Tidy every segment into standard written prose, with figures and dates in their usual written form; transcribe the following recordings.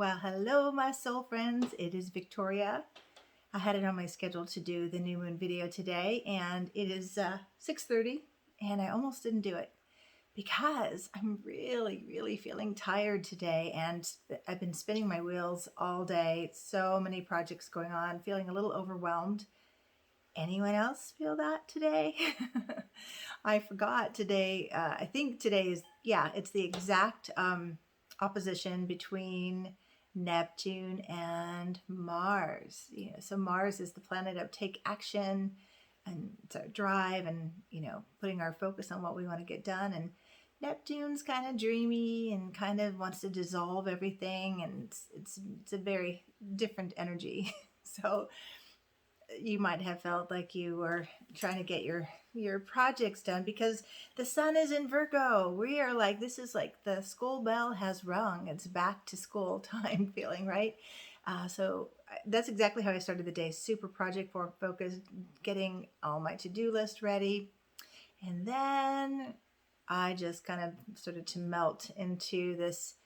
Well, hello, my soul friends. It is Victoria. I had it on my schedule to do the new moon video today, and it is 6:30, and I almost didn't do it because I'm really feeling tired today, and I've been spinning my wheels all day. So many projects going on, feeling a little overwhelmed. Anyone else feel that today? I forgot today. I think today is, it's the exact opposition between Neptune and Mars. So Mars is the planet of take action and it's our drive and, putting our focus on what we want to get done. And Neptune's kind of dreamy and kind of wants to dissolve everything. And it's a very different energy. So you might have felt like you were trying to get your projects done because the sun is in Virgo. We are like, this is like the school bell has rung. It's back to school time feeling, right? So that's exactly how I started the day. Super project focused, getting all my to-do list ready. And then I just kind of started to melt into this,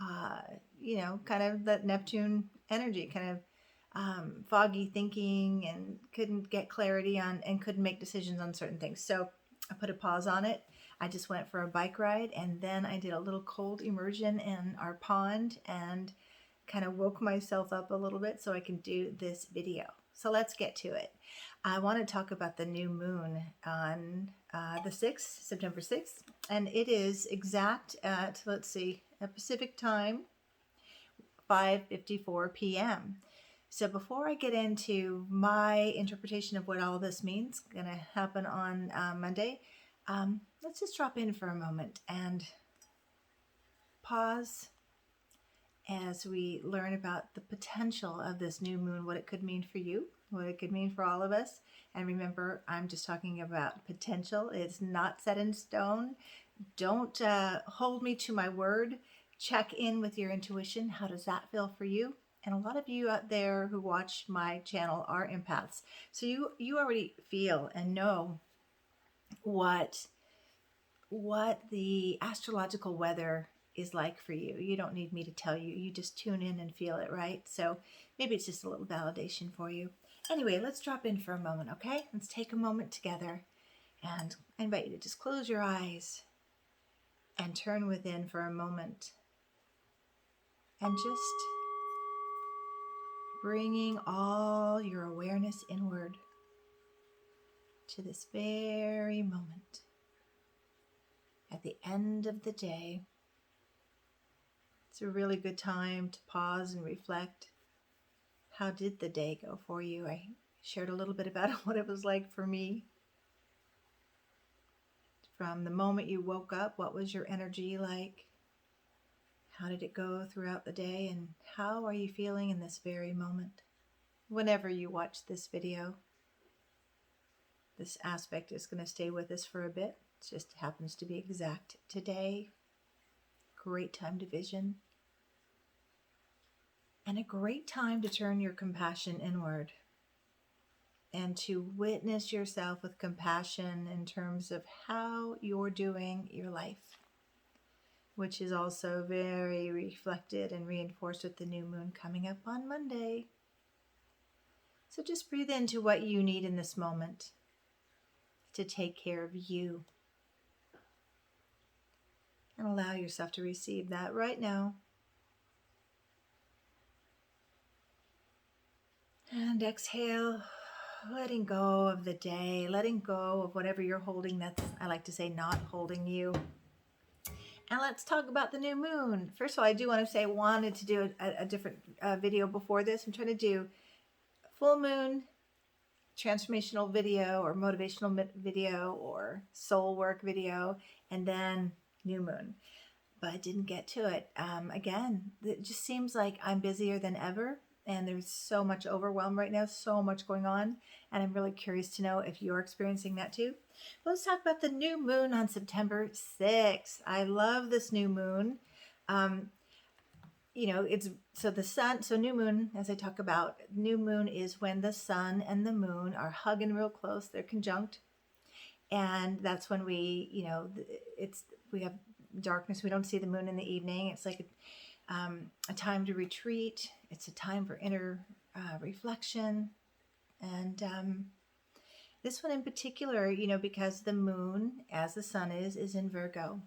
kind of that Neptune energy, kind of foggy thinking, and couldn't get clarity on and couldn't make decisions on certain things. So I put a pause on it. I just went for a bike ride, and then I did a little cold immersion in our pond and kind of woke myself up a little bit so I can do this video. So let's get to it. I want to talk about the new moon on the 6th, September 6th, and it is exact at, Pacific time, 5:54 p.m. So before I get into my interpretation of what all this means, going to happen on Monday, let's just drop in for a moment and pause as we learn about the potential of this new moon, what it could mean for you, what it could mean for all of us. And remember, I'm just talking about potential. It's not set in stone. Don't hold me to my word. Check in with your intuition. How does that feel for you? And a lot of you out there who watch my channel are empaths. So you already feel and know what the astrological weather is like for you. You don't need me to tell you. You just tune in and feel it, right? So maybe it's just a little validation for you. Anyway, let's drop in for a moment, okay? Let's take a moment together. And I invite you to just close your eyes and turn within for a moment. And just bringing all your awareness inward to this very moment. At the end of the day, it's a really good time to pause and reflect. How did the day go for you? I shared a little bit about what it was like for me. From the moment you woke up, what was your energy like? How did it go throughout the day? And how are you feeling in this very moment? Whenever you watch this video, this aspect is going to stay with us for a bit. It just happens to be exact today. Great time to vision. And a great time to turn your compassion inward and to witness yourself with compassion in terms of how you're doing your life, which is also very reflected and reinforced with the new moon coming up on Monday. So just breathe into what you need in this moment to take care of you. And allow yourself to receive that right now. And exhale, letting go of the day, letting go of whatever you're holding that's, I like to say, not holding you. And let's talk about the new moon. First of all, I do want to say I wanted to do a different video before this. I'm trying to do full moon, transformational video or motivational video or soul work video, and then new moon. But I didn't get to it. Again, it just seems like I'm busier than ever. And there's so much overwhelm right now, so much going on. And I'm really curious to know if you're experiencing that too. But let's talk about the new moon on September 6th. I love this new moon. It's so the sun, so new moon, as I talk about, new moon is when the sun and the moon are hugging real close. They're conjunct. And that's when we have darkness. We don't see the moon in the evening. It's like a time to retreat. It's a time for inner reflection. And this one in particular, because the moon, as the sun is in Virgo.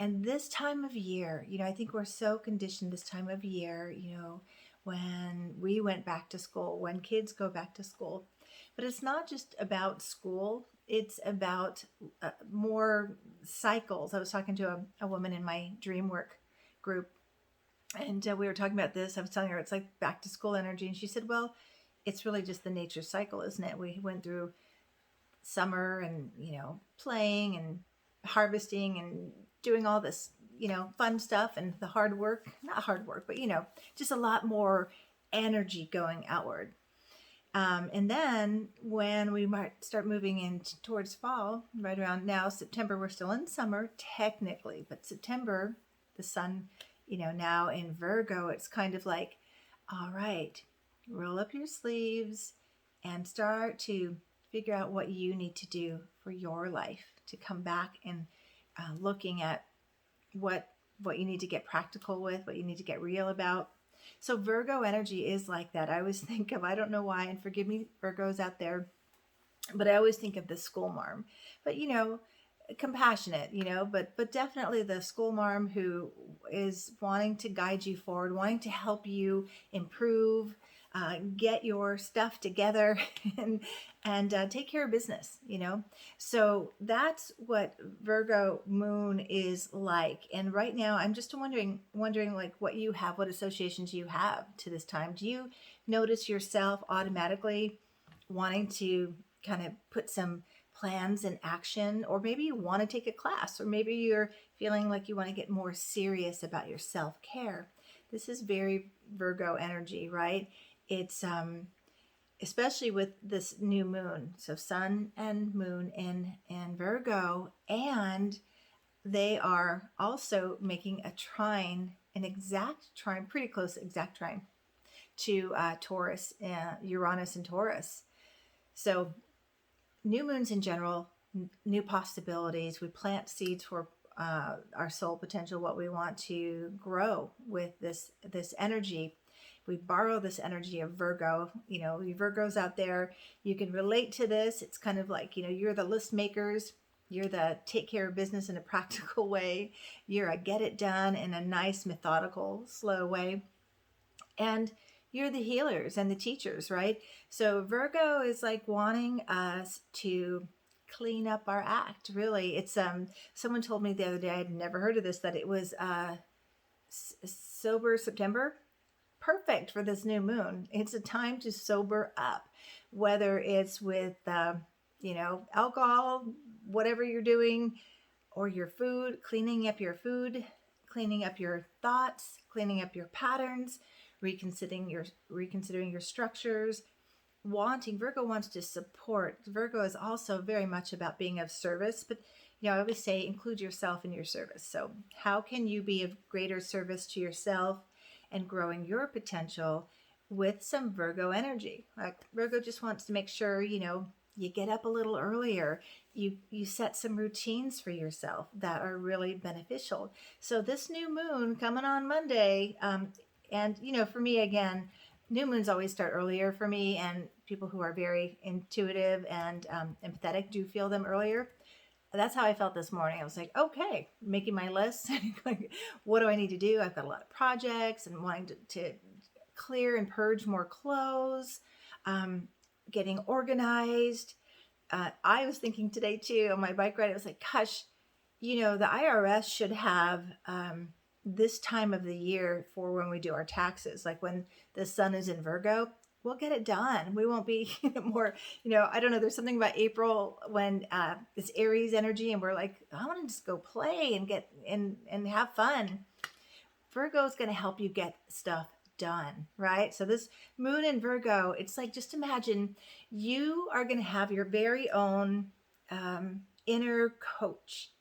And this time of year, I think we're so conditioned this time of year, when we went back to school, when kids go back to school. But it's not just about school, it's about more cycles. I was talking to a woman in my dream work group, and we were talking about this. I was telling her it's like back to school energy. And she said, well, it's really just the nature cycle, isn't it? We went through summer and, playing and harvesting and doing all this, fun stuff and the hard work, not hard work, but, just a lot more energy going outward. And then when we might start moving in towards fall, right around now, September, we're still in summer technically, but September, the sun, now in Virgo, it's kind of like, all right, roll up your sleeves and start to figure out what you need to do for your life to come back and looking at what you need to get practical with, what you need to get real about. So Virgo energy is like that. I always think of, I don't know why, and forgive me, Virgos out there, but I always think of the school marm. But, compassionate, but definitely the school marm who is wanting to guide you forward, wanting to help you improve, get your stuff together and take care of business, So that's what Virgo moon is like. And right now I'm just wondering like what you have, what associations you have to this time. Do you notice yourself automatically wanting to kind of put some plans in action, or maybe you want to take a class, or maybe you're feeling like you want to get more serious about your self-care? This is very Virgo energy, right? It's especially with this new moon. So sun and moon in Virgo, and they are also making a trine, an exact trine, pretty close exact trine to Taurus, Uranus and Taurus. So new moons in general, new possibilities. We plant seeds for our soul potential, what we want to grow with this energy. We borrow this energy of Virgo. You Virgos out there, you can relate to this. It's kind of like, you're the list makers. You're the take care of business in a practical way. You're a get it done in a nice, methodical, slow way. And you're the healers and the teachers, right? So Virgo is like wanting us to clean up our act. Really, it's someone told me the other day, I'd never heard of this, that it was sober September. Perfect for this new moon. It's a time to sober up, whether it's with alcohol, whatever you're doing, or your food, cleaning up your food, cleaning up your thoughts, cleaning up your patterns, reconsidering your structures. Virgo wants to support. Virgo is also very much about being of service, but I always say include yourself in your service. So how can you be of greater service to yourself and growing your potential with some Virgo energy? Like Virgo just wants to make sure, you get up a little earlier. You set some routines for yourself that are really beneficial. So this new moon coming on Monday, and for me, again, new moons always start earlier for me, and people who are very intuitive and empathetic do feel them earlier. That's how I felt this morning. I was like, okay, making my list. What do I need to do? I've got a lot of projects and wanting to clear and purge more clothes, getting organized. I was thinking today too on my bike ride, I was like, gosh, the IRS should have this time of the year for when we do our taxes, like when the sun is in Virgo. We'll get it done. We won't be more, I don't know. There's something about April when it's Aries energy and we're like, I want to just go play and get and have fun. Virgo is going to help you get stuff done, right? So this moon in Virgo, it's like, just imagine you are going to have your very own inner coach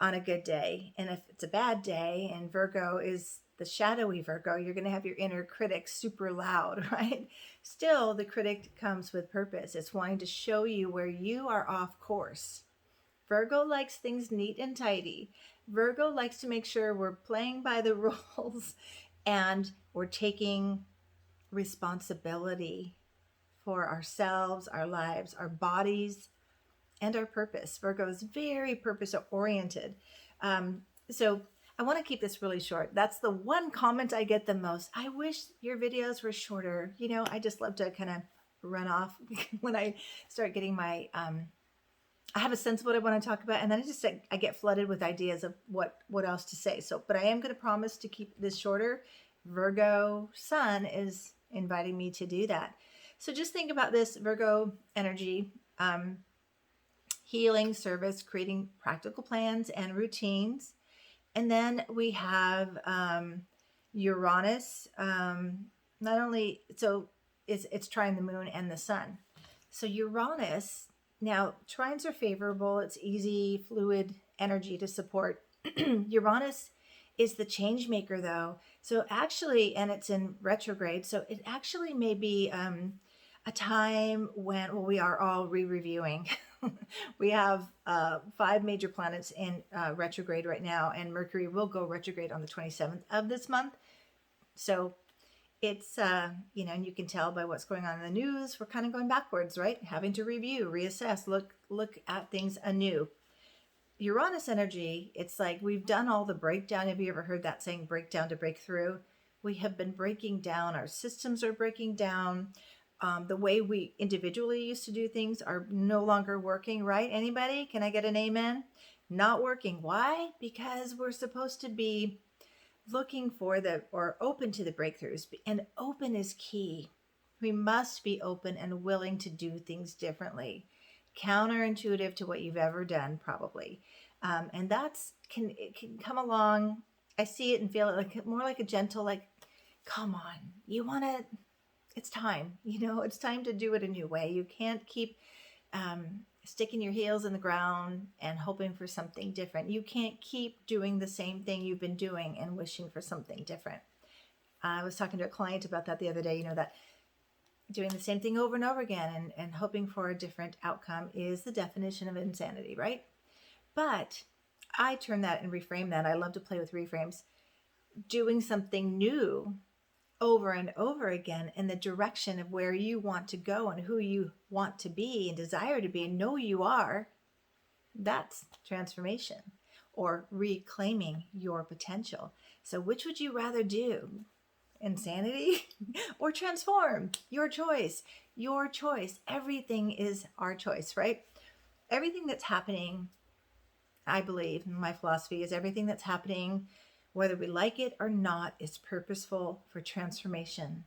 on a good day. And if it's a bad day and Virgo is the shadowy Virgo, you're going to have your inner critic super loud, right? Still, the critic comes with purpose. It's wanting to show you where you are off course. Virgo likes things neat and tidy. Virgo likes to make sure we're playing by the rules and we're taking responsibility for ourselves, our lives, our bodies, and our purpose. Virgo is very purpose oriented. So I want to keep this really short. That's the one comment I get the most. I wish your videos were shorter. You know, I just love to kind of run off when I start getting my, I have a sense of what I want to talk about, and then I get flooded with ideas of what else to say. So, but I am going to promise to keep this shorter. Virgo Sun is inviting me to do that. So just think about this Virgo energy, healing, service, creating practical plans and routines. And then we have Uranus. Not only, so it's trine the moon and the sun. So Uranus, now trines are favorable. It's easy, fluid energy to support. Uranus is the change maker though. So actually, and it's in retrograde. So it actually may be a time when, well, we are all re-reviewing. We have 5 major planets in retrograde right now, and Mercury will go retrograde on the 27th of this month. So it's, you know, and you can tell by what's going on in the news, we're kind of going backwards, right? Having to review, reassess, look at things anew. Uranus energy, it's like we've done all the breakdown. Have you ever heard that saying, break down to break through? We have been breaking down. Our systems are breaking down. The way we individually used to do things are no longer working, right? Anybody? Can I get an amen? Not working. Why? Because we're supposed to be looking for or open to the breakthroughs. And open is key. We must be open and willing to do things differently. Counterintuitive to what you've ever done, probably. And it can come along. I see it and feel it like more like a gentle, like, come on, it's time, it's time to do it a new way. You can't keep sticking your heels in the ground and hoping for something different. You can't keep doing the same thing you've been doing and wishing for something different. I was talking to a client about that the other day, that doing the same thing over and over again and hoping for a different outcome is the definition of insanity, right? But I turn that and reframe that. I love to play with reframes. Doing something new over and over again in the direction of where you want to go and who you want to be and desire to be and know you are, that's transformation or reclaiming your potential. So which would you rather do? Insanity or transform? Your choice. Your choice. Everything is our choice, right? Everything that's happening, I believe, my philosophy is everything that's happening, whether we like it or not, is purposeful for transformation.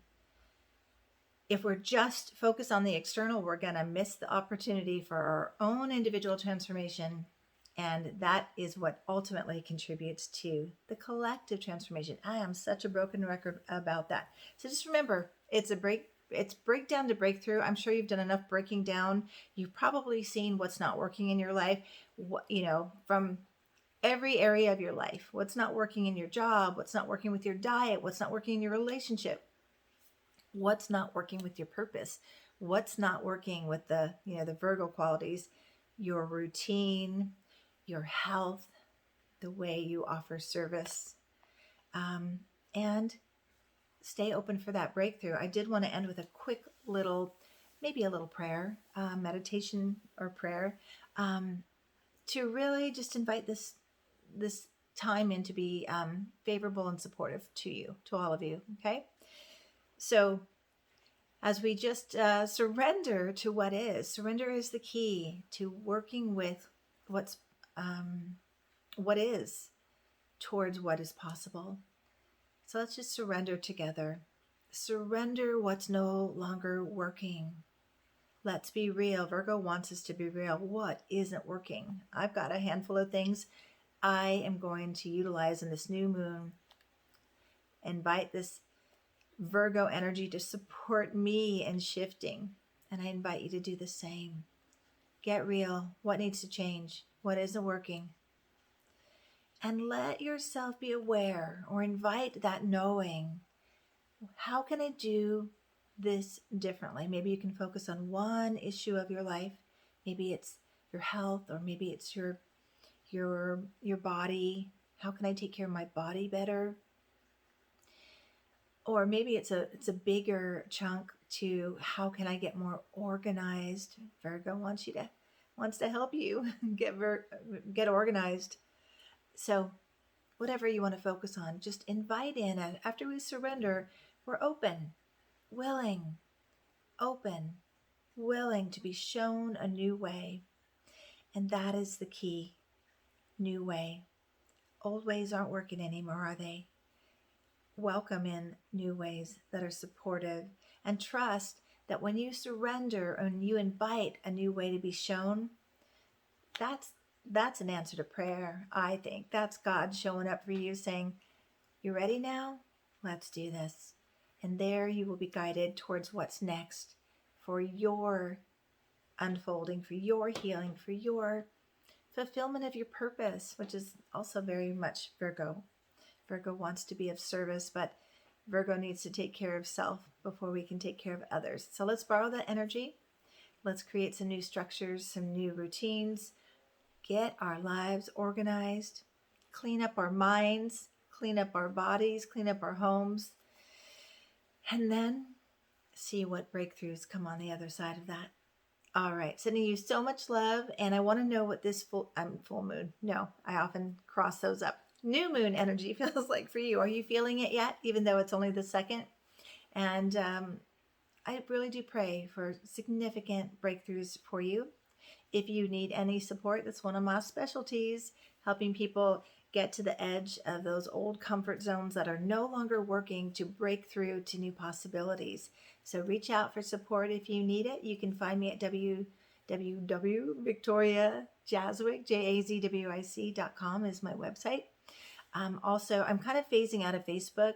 If we're just focused on the external, we're going to miss the opportunity for our own individual transformation. And that is what ultimately contributes to the collective transformation. I am such a broken record about that. So just remember, it's breakdown to breakthrough. I'm sure you've done enough breaking down. You've probably seen what's not working in your life, from every area of your life. What's not working in your job, what's not working with your diet, what's not working in your relationship, what's not working with your purpose, what's not working with the Virgo qualities, your routine, your health, the way you offer service, and stay open for that breakthrough. I did want to end with a quick maybe a little prayer, meditation or prayer, to really just invite this time in to be favorable and supportive to all of you. Okay. So as we just surrender to what is, surrender is the key to working with what is towards what is possible. So let's just surrender together. Surrender what's no longer working. Let's be real. Virgo wants us to be real. What isn't working? I've got a handful of things I am going to utilize in this new moon. Invite this Virgo energy to support me in shifting. And I invite you to do the same. Get real. What needs to change? What isn't working? And let yourself be aware or invite that knowing. How can I do this differently? Maybe you can focus on one issue of your life. Maybe it's your health, or maybe it's your your body. How can I take care of my body better? Or maybe it's a bigger chunk to how can I get more organized? Virgo wants to help you get organized. So whatever you want to focus on, just invite in. And after we surrender, we're willing, open, willing to be shown a new way. And that is the key. New way. Old ways aren't working anymore, are they? Welcome in new ways that are supportive, and trust that when you surrender and you invite a new way to be shown, that's an answer to prayer. I think that's God showing up for you, saying, "You ready now? Let's do this." And there you will be guided towards what's next for your unfolding, for your healing, for your fulfillment of your purpose, which is also very much Virgo. Virgo wants to be of service, but Virgo needs to take care of self before we can take care of others. So let's borrow that energy. Let's create some new structures, some new routines, get our lives organized, clean up our minds, clean up our bodies, clean up our homes, and then see what breakthroughs come on the other side of that. All right, sending you so much love, and I want to know what this full moon. No, I often cross those up. New moon energy feels like for you. Are you feeling it yet, even though it's only the second? And I really do pray for significant breakthroughs for you. If you need any support, that's one of my specialties, helping people get to the edge of those old comfort zones that are no longer working to break through to new possibilities. So reach out for support if you need it. You can find me at www.victoriajazwick.com is my website. Also, I'm kind of phasing out of Facebook,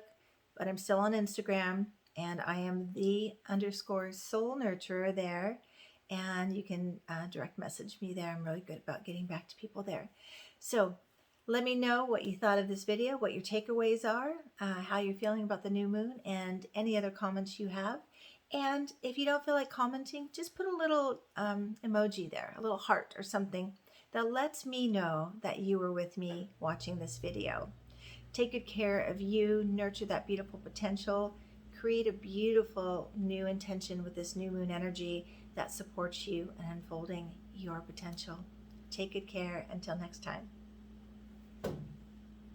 but I'm still on Instagram, and I am _soul nurturer there. And you can direct message me there. I'm really good about getting back to people there. So let me know what you thought of this video, what your takeaways are, how you're feeling about the new moon, and any other comments you have. And if you don't feel like commenting, just put a little emoji there, a little heart or something that lets me know that you were with me watching this video. Take good care of you, nurture that beautiful potential, create a beautiful new intention with this new moon energy that supports you in unfolding your potential. Take good care. Until next time.